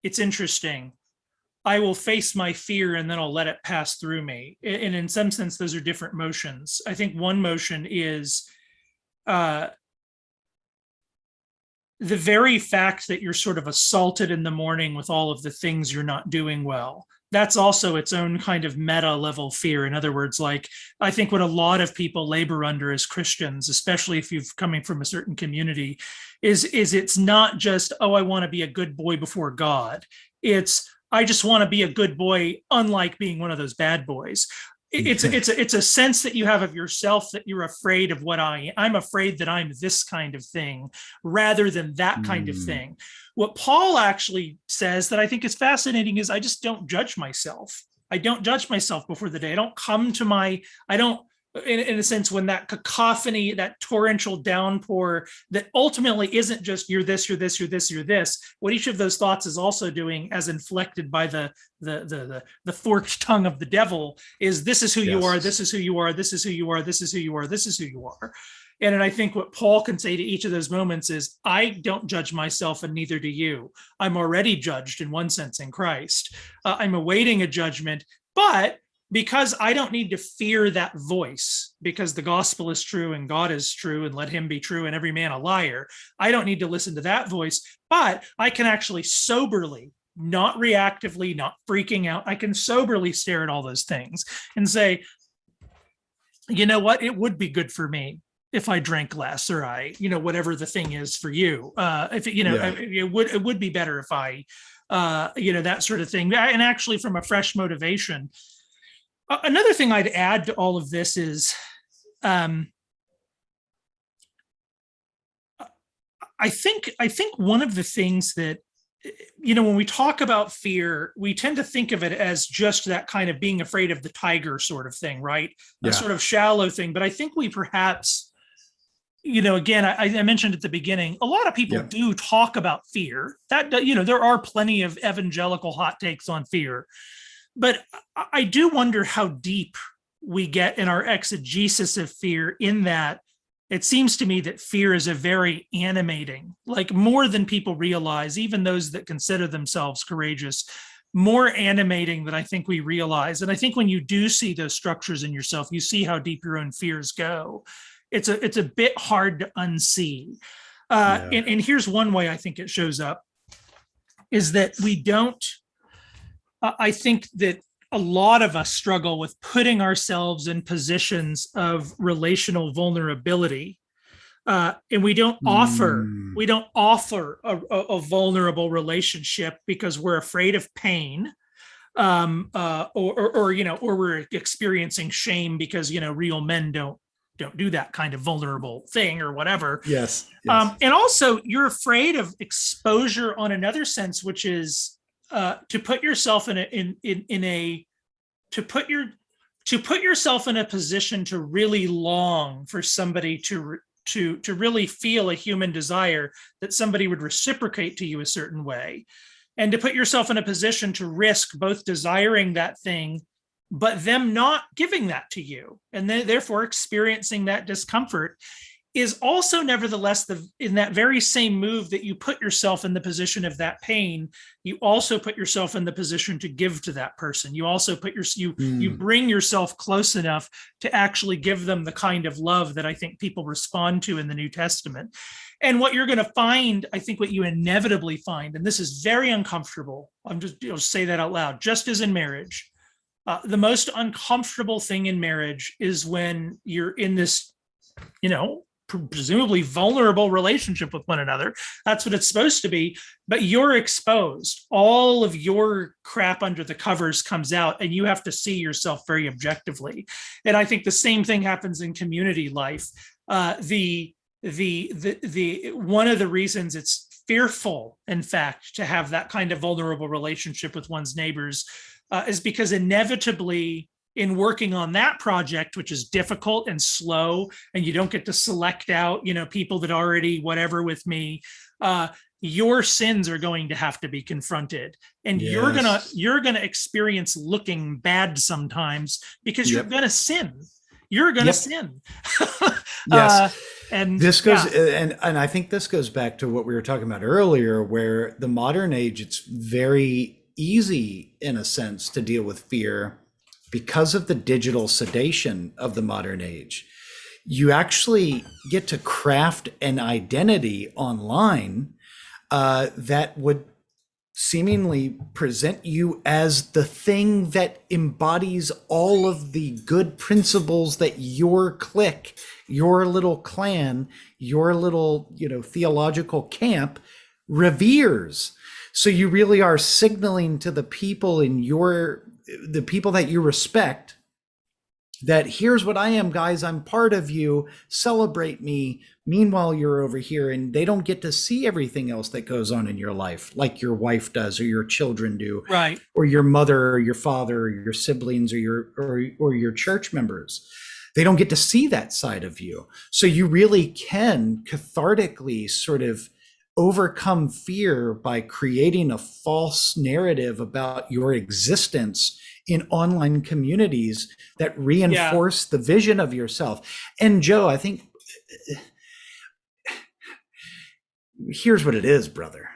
it's interesting. I will face my fear and then I'll let it pass through me. And in some sense, those are different motions. I think one motion is the very fact that you're sort of assaulted in the morning with all of the things you're not doing well. That's also its own kind of meta level fear. In other words, like I think what a lot of people labor under as Christians, especially if you've coming from a certain community, is it's not just, oh, I want to be a good boy before God. It's, I just want to be a good boy, unlike being one of those bad boys. It's a sense that you have of yourself that you're afraid of what I'm afraid that I'm this kind of thing rather than that kind of thing. What Paul actually says that I think is fascinating is I just don't judge myself. I don't judge myself before the day. I don't come to in a sense, when that cacophony, that torrential downpour that ultimately isn't just you're this, you're this, you're this, you're this. What each of those thoughts is also doing, as inflected by the forked tongue of the devil, is this is who you are, this is who you are, this is who you are, this is who you are, this is who you are. And I think what Paul can say to each of those moments is, I don't judge myself and neither do you. I'm already judged in one sense in Christ. I'm awaiting a judgment, but because I don't need to fear that voice, because the gospel is true and God is true and let him be true and every man a liar. I don't need to listen to that voice, but I can actually soberly, not reactively, not freaking out. I can soberly stare at all those things and say, you know what? It would be good for me if I drank less, or whatever the thing is for you. It would be better if I, that sort of thing. And actually from a fresh motivation. Another thing I'd add to all of this is, I think one of the things that, when we talk about fear, we tend to think of it as just that kind of being afraid of the tiger sort of thing, right? Yeah. A sort of shallow thing. But I think we perhaps, again, I mentioned at the beginning, a lot of people do talk about fear. That, there are plenty of evangelical hot takes on fear. But I do wonder how deep we get in our exegesis of fear, in that it seems to me that fear is a very animating, like more than people realize, even those that consider themselves courageous, more animating than I think we realize. And I think when you do see those structures in yourself, you see how deep your own fears go. It's a bit hard to unsee. And here's one way I think it shows up, is that I think that a lot of us struggle with putting ourselves in positions of relational vulnerability, and we don't offer a vulnerable relationship because we're afraid of pain, or we're experiencing shame because real men don't do that kind of vulnerable thing or whatever. Yes. And also you're afraid of exposure on another sense, which is to put yourself in a position to really long for somebody to really feel a human desire that somebody would reciprocate to you a certain way, and to put yourself in a position to risk both desiring that thing but them not giving that to you and therefore experiencing that discomfort is also nevertheless in that very same move that you put yourself in the position of that pain, you also put yourself in the position to give to that person. You also you bring yourself close enough to actually give them the kind of love that I think people respond to in the New Testament. And what you're going to find, I think what you inevitably find, and this is very uncomfortable, I'm just say that out loud, just as in marriage, the most uncomfortable thing in marriage is when you're in this, presumably vulnerable relationship with one another. That's what it's supposed to be, but you're exposed. All of your crap under the covers comes out and you have to see yourself very objectively. And I think the same thing happens in community life. The one of the reasons it's fearful, in fact, to have that kind of vulnerable relationship with one's neighbors is because inevitably in working on that project, which is difficult and slow, and you don't get to select out, people that already whatever with me, your sins are going to have to be confronted, and yes. you're gonna experience looking bad sometimes because you're gonna sin. You're gonna sin. Yes. And this goes, and I think this goes back to what we were talking about earlier, where the modern age, it's very easy in a sense to deal with fear because of the digital sedation of the modern age. You actually get to craft an identity online that would seemingly present you as the thing that embodies all of the good principles that your clique, your little clan, your little, theological camp reveres. So you really are signaling to the people the people that you respect, that here's what I am, guys, I'm part of you, celebrate me. Meanwhile, you're over here, and they don't get to see everything else that goes on in your life, like your wife does, or your children do, right? Or your mother, or your father, or your siblings, or your church members. They don't get to see that side of you. So you really can cathartically sort of overcome fear by creating a false narrative about your existence in online communities that reinforce the vision of yourself. And Joe, I think here's what it is, brother.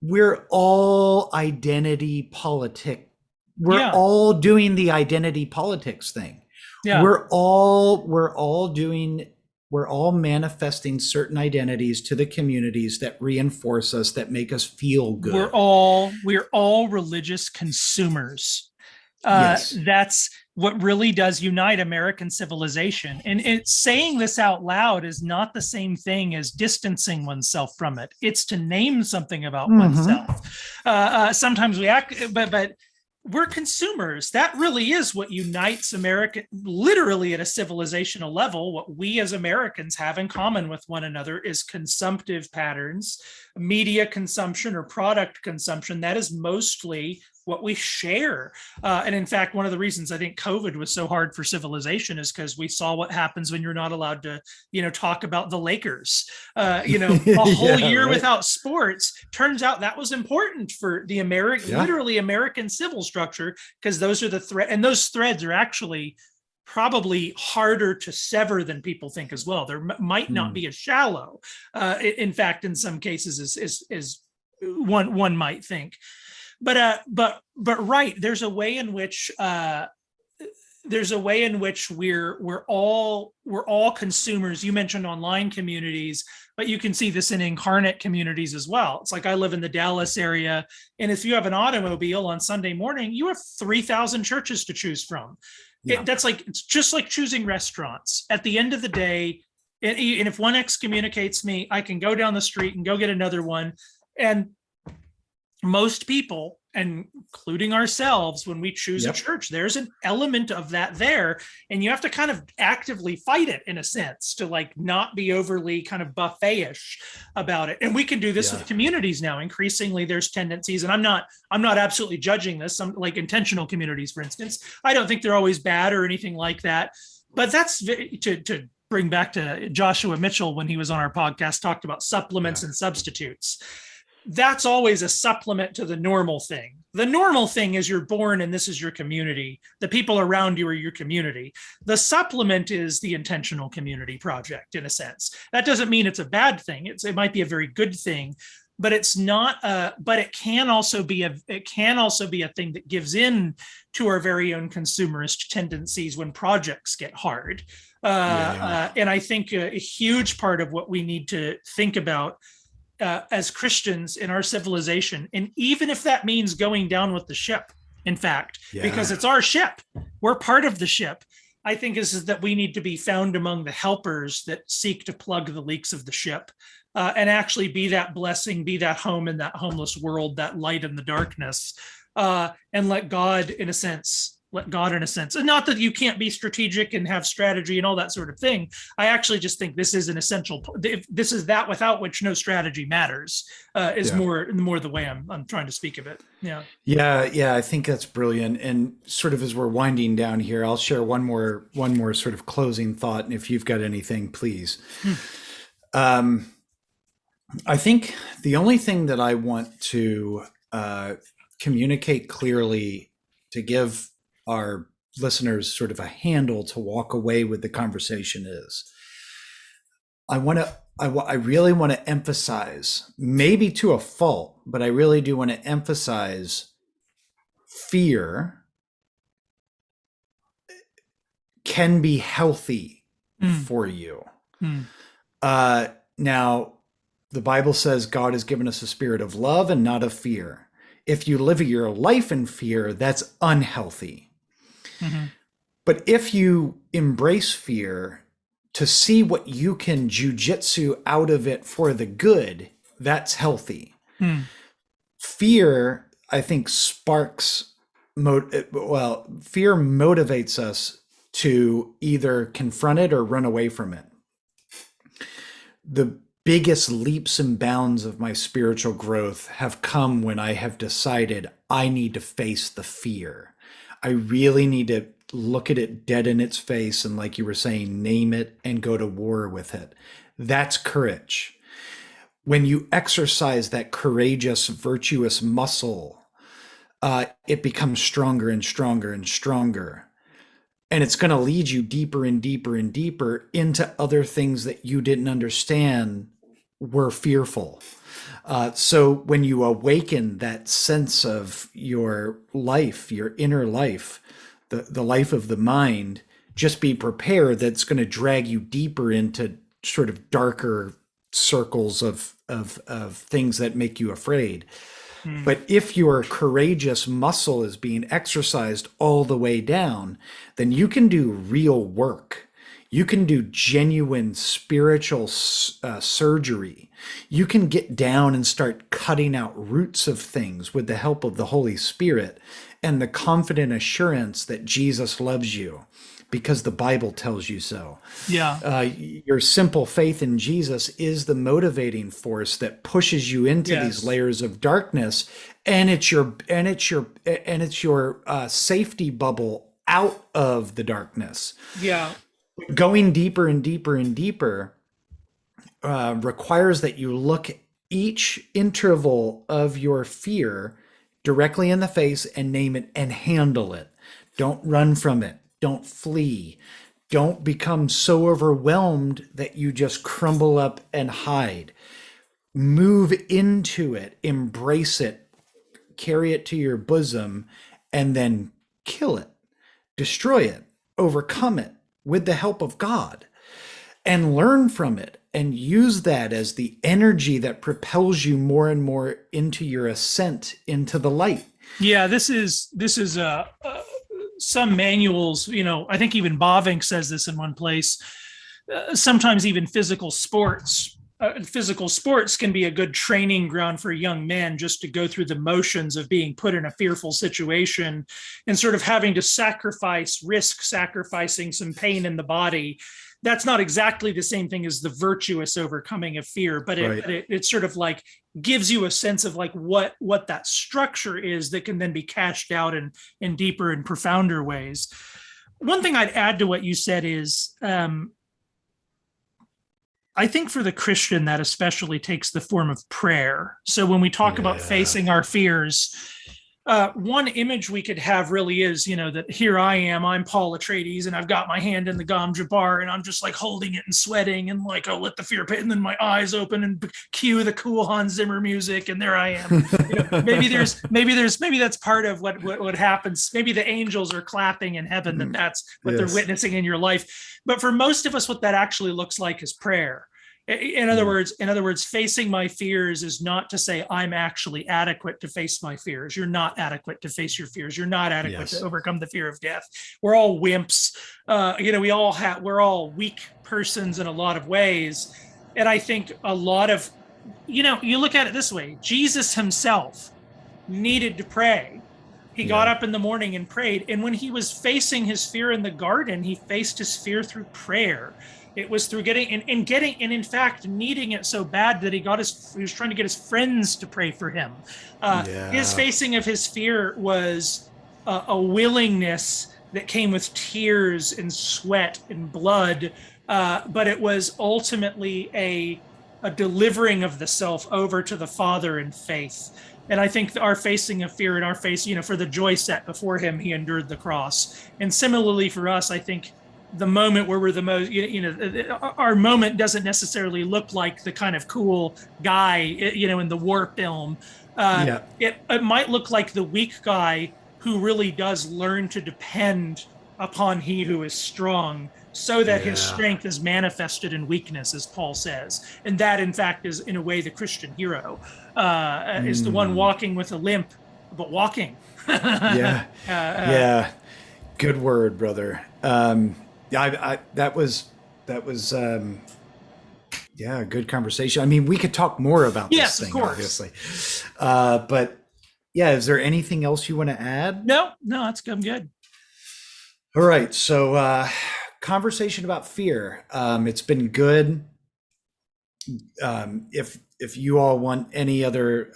We're all identity politic. We're all doing the identity politics thing. Yeah. We're all manifesting certain identities to the communities that reinforce us, that make us feel good. We're all religious consumers. Yes. That's what really does unite American civilization. And saying this out loud is not the same thing as distancing oneself from it. It's to name something about oneself. Sometimes we act, but we're consumers. That really is what unites America, literally at a civilizational level. What we as Americans have in common with one another is consumptive patterns, media consumption or product consumption. That is mostly what we share. And in fact, one of the reasons I think COVID was so hard for civilization is because we saw what happens when you're not allowed to, talk about the Lakers, a whole year without sports. Turns out that was important for the literally American civil structure, because those are the thread, and those threads are actually probably harder to sever than people think as well. There might not be as shallow. In fact, in some cases, as one might think. But right, there's a way in which we're all consumers. You mentioned online communities, but you can see this in incarnate communities as well. It's like I live in the Dallas area, and if you have an automobile on Sunday morning, you have 3,000 churches to choose from. Yeah. It's just like choosing restaurants. At the end of the day, and if one excommunicates me, I can go down the street and go get another one. And most people, including ourselves, when we choose a church, there's an element of that there, and you have to kind of actively fight it in a sense to not be overly kind of buffet-ish about it. And we can do this with communities now. Increasingly, there's tendencies, and I'm not absolutely judging this. Some like intentional communities, for instance, I don't think they're always bad or anything like that. But that's to bring back to Joshua Mitchell when he was on our podcast, talked about supplements and substitutes. that's always a supplement to the normal thing. The normal thing is you're born and this is your community. The people around you are your community. The supplement is the intentional community project, in a sense. That doesn't mean it's a bad thing. It might be a very good thing, but it's not. But it can also be a thing that gives in to our very own consumerist tendencies when projects get hard. And I think a huge part of what we need to think about as Christians in our civilization, and even if that means going down with the ship, in fact, because it's our ship, we're part of the ship, I think is that we need to be found among the helpers that seek to plug the leaks of the ship, and actually be that blessing, be that home in that homeless world, that light in the darkness, and let God, in a sense, and not that you can't be strategic and have strategy and all that sort of thing. I actually just think this is an essential. This is that without which no strategy matters. More the way I'm trying to speak of it. Yeah. I think that's brilliant. And sort of as we're winding down here, I'll share one more sort of closing thought. And if you've got anything, please. I think the only thing that I want to communicate clearly to give our listeners sort of a handle to walk away with the conversation is, I really want to emphasize, maybe to a fault, but I really do want to emphasize fear can be healthy for you. Now, the Bible says God has given us a spirit of love and not of fear. If you live your life in fear, that's unhealthy. But if you embrace fear to see what you can jujitsu out of it for the good, that's healthy. Fear, I think, fear motivates us to either confront it or run away from it. The biggest leaps and bounds of my spiritual growth have come when I have decided I need to face the fear. I really need to look at it dead in its face and, like you were saying, name it and go to war with it. That's courage. When you exercise that courageous, virtuous muscle, it becomes stronger and stronger and stronger. And it's going to lead you deeper and deeper and deeper into other things that you didn't understand were fearful. So when you awaken that sense of your life, your inner life, the life of the mind, just be prepared that it's going to drag you deeper into sort of darker circles of things that make you afraid. But if your courageous muscle is being exercised all the way down, then you can do real work. You can do genuine spiritual surgery. You can get down and start cutting out roots of things with the help of the Holy Spirit and the confident assurance that Jesus loves you because the Bible tells you so. Your simple faith in Jesus is the motivating force that pushes you into these layers of darkness, and it's your safety bubble out of the darkness. Going deeper and deeper and deeper requires that you look each interval of your fear directly in the face and name it and handle it. Don't run from it. Don't flee. Don't become so overwhelmed that you just crumble up and hide. Move into it, embrace it, carry it to your bosom, and then kill it, destroy it, overcome it with the help of God, and learn from it and use that as the energy that propels you more and more into your ascent into the light. This is some manuals, I think even Bavinck says this in one place. Sometimes even physical sports can be a good training ground for young men, just to go through the motions of being put in a fearful situation and sort of having to sacrificing some pain in the body. That's not exactly the same thing as the virtuous overcoming of fear, but it sort of like gives you a sense of like what that structure is that can then be cashed out in deeper and profounder ways. One thing I'd add to what you said is I think for the Christian, that especially takes the form of prayer. So when we talk about facing our fears, one image we could have really is, that here I am, I'm Paul Atreides, and I've got my hand in the Gom Jabbar, and I'm just like holding it and sweating, and like, oh, let the fear pit, and then my eyes open and cue the cool Hans Zimmer music, and there I am. Maybe that's part of what happens. Maybe the angels are clapping in heaven, that's what they're witnessing in your life. But for most of us, what that actually looks like is prayer. In other words, facing my fears is not to say I'm actually adequate to face my fears. You're not adequate to face your fears. You're not adequate to overcome the fear of death. We're all wimps. We're all weak persons in a lot of ways. And I think a lot of, you look at it this way, Jesus himself needed to pray. He got up in the morning and prayed. And when he was facing his fear in the garden, he faced his fear through prayer. It was through in fact, needing it so bad that he was trying to get his friends to pray for him. His facing of his fear was a willingness that came with tears and sweat and blood. But it was ultimately a delivering of the self over to the Father in faith. And I think our facing of fear and our face, for the joy set before him, he endured the cross. And similarly for us, I think the moment where we're the most, our moment doesn't necessarily look like the kind of cool guy, in the war film. It might look like the weak guy who really does learn to depend upon he who is strong, so that his strength is manifested in weakness, as Paul says. And that, in fact, is in a way the Christian hero, is the one walking with a limp, but walking. Good word, brother. That was a good conversation. I mean, we could talk more about this thing, obviously. But is there anything else you want to add? No, I'm good. All right. So, conversation about fear. It's been good. If you all want any other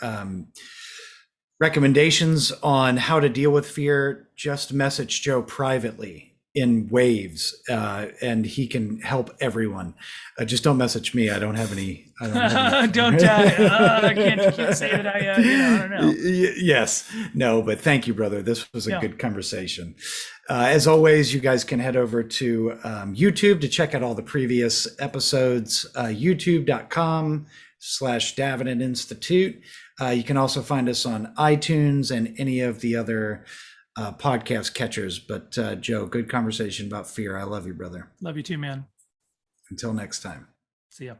recommendations on how to deal with fear, just message Joe privately in waves, and he can help everyone. Just don't message me. I don't have any. I can't say that I don't know. Yes, no, but thank you, brother. This was a good conversation. As always, you guys can head over to YouTube to check out all the previous episodes. YouTube.com/Davenant Institute. You can also find us on iTunes and any of the other podcast catchers. But Joe, good conversation about fear. I love you, brother. Love you too, man. Until next time. See ya.